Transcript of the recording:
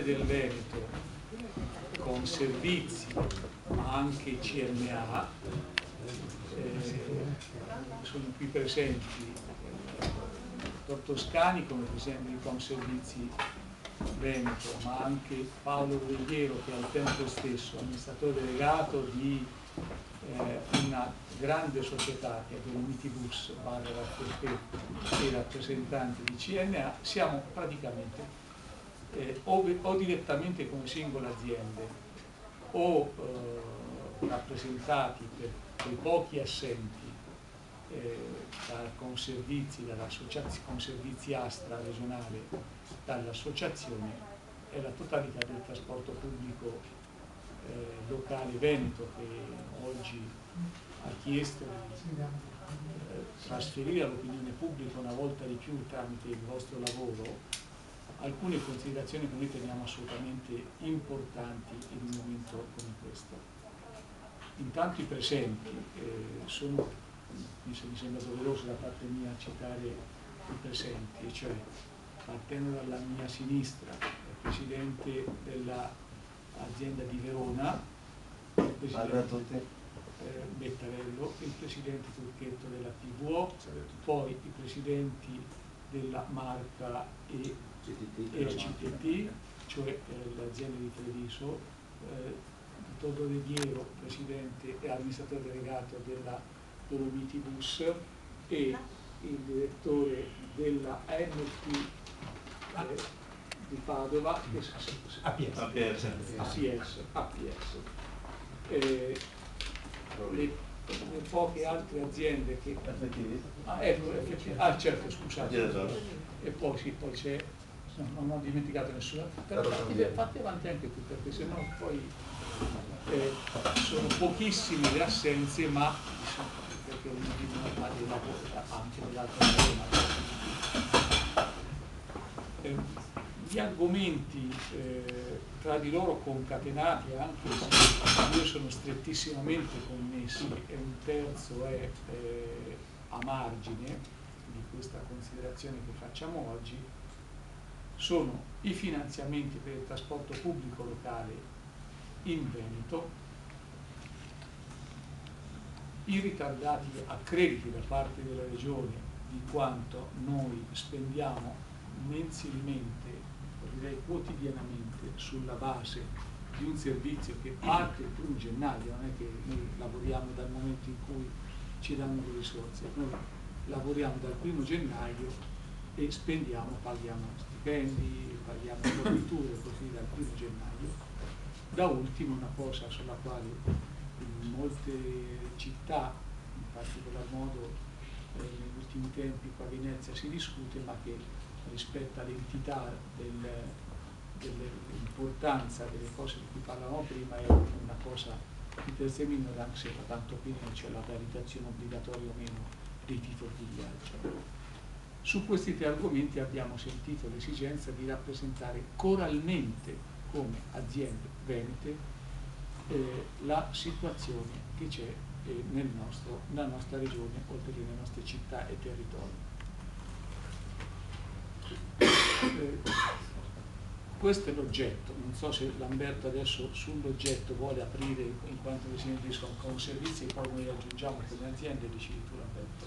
del Veneto con servizi ma anche CNA sono qui presenti il dottor Toscani come presidente di Conservizi Veneto, ma anche Paolo Ruggero, che è al tempo stesso amministratore delegato di una grande società che è Dolomiti Bus, e rappresentante di CNA. Siamo praticamente o direttamente come singole aziende o rappresentati per quei pochi assenti dalla Conservizi Astra regionale, dall'associazione, e la totalità del trasporto pubblico locale veneto, che oggi ha chiesto di trasferire all'opinione pubblica una volta di più tramite il vostro lavoro alcune considerazioni che noi teniamo assolutamente importanti in un momento come questo. Intanto i presenti mi sembra doveroso da parte mia citare i presenti, cioè partendo dalla mia sinistra il presidente dell'azienda di Verona, il presidente Bettarello, il presidente Turchetto della PVO, poi i presidenti della Marca e CTT, cioè l'azienda di Treviso, Toto De Viero, presidente e amministratore delegato della Dolomiti Bus, e il direttore della ANT di Padova, APS. Le poche altre aziende che certo, scusate, e poi c'è, non ho dimenticato nessuna, però fate avanti anche tu, perché sennò poi sono pochissime le assenze, ma perché ognuno fa dei lavori anche nell'altra zona. Gli argomenti tra di loro concatenati, anche se due sono strettissimamente connessi e un terzo è a margine di questa considerazione che facciamo oggi, sono i finanziamenti per il trasporto pubblico locale in Veneto, i ritardati accrediti da parte della Regione di quanto noi spendiamo mensilmente, direi quotidianamente, sulla base di un servizio che parte il 1 gennaio, non è che noi lavoriamo dal momento in cui ci danno le risorse, noi lavoriamo dal 1 gennaio e spendiamo, paghiamo stipendi, paghiamo forniture, così dal 1 gennaio. Da ultimo una cosa sulla quale in molte città, in particolar modo negli ultimi tempi qua a Venezia, si discute, ma che rispetto all'entità dell'importanza delle cose di cui parlavamo prima è una cosa di terza minoranza, tanto più c'è la valutazione obbligatoria o meno dei titoli di viaggio. Su questi tre argomenti abbiamo sentito l'esigenza di rappresentare coralmente, come aziende venete, la situazione che c'è nella nostra regione, oltre che nelle nostre città e territori. Questo è l'oggetto. Non so se Lamberto adesso sull'oggetto vuole aprire in quanto presidente di Conservizi, e poi noi aggiungiamo che le aziende, decidi tu, Lamberto.